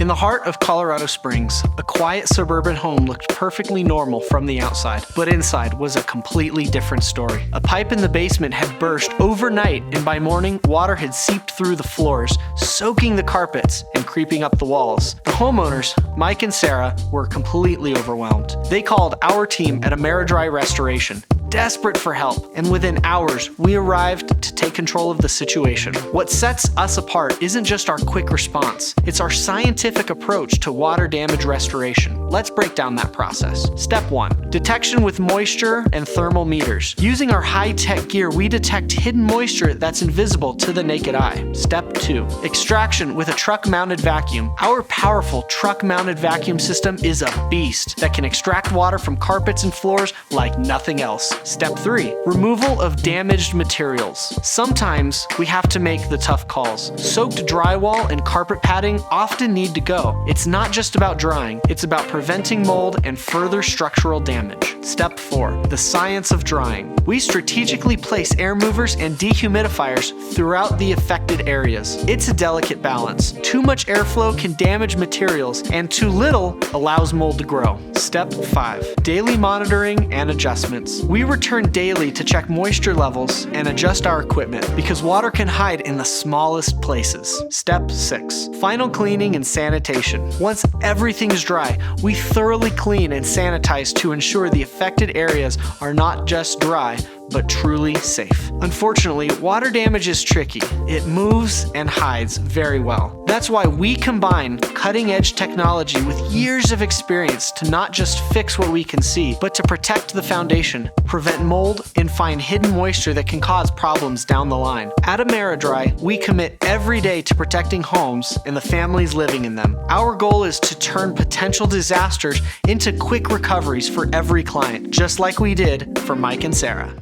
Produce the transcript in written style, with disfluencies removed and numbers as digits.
In the heart of Colorado Springs, a quiet suburban home looked perfectly normal from the outside, but inside was a completely different story. A pipe in the basement had burst overnight, and by morning, water had seeped through the floors, soaking the carpets and creeping up the walls. The homeowners, Mike and Sarah, were completely overwhelmed. They called our team at AmeriDri Restoration, desperate for help, and within hours, we arrived to take control of the situation. What sets us apart isn't just our quick response, it's our scientific approach to water damage restoration. Let's break down that process. Step 1. Detection with moisture and thermal meters. Using our high-tech gear, we detect hidden moisture that's invisible to the naked eye. Step 2. Extraction with a truck-mounted vacuum. Our powerful truck-mounted vacuum system is a beast that can extract water from carpets and floors like nothing else. Step 3. Removal of damaged materials. Sometimes we have to make the tough calls. Soaked drywall and carpet padding often need to go. It's not just about drying, it's about preventing mold and further structural damage. Step 4. The science of drying. We strategically place air movers and dehumidifiers throughout the affected areas. It's a delicate balance. Too much airflow can damage materials, and too little allows mold to grow. Step 5. Daily monitoring and adjustments. We return daily to check moisture levels and adjust our equipment because water can hide in the smallest places. Step 6. Final cleaning and sanitation. Once everything is dry, we thoroughly clean and sanitize to ensure the affected areas are not just dry, but truly safe. Unfortunately, water damage is tricky. It moves and hides very well. That's why we combine cutting-edge technology with years of experience to not just fix what we can see, but to protect the foundation, prevent mold, and find hidden moisture that can cause problems down the line. At AmeriDri, we commit every day to protecting homes and the families living in them. Our goal is to turn potential disasters into quick recoveries for every client, just like we did for Mike and Sarah.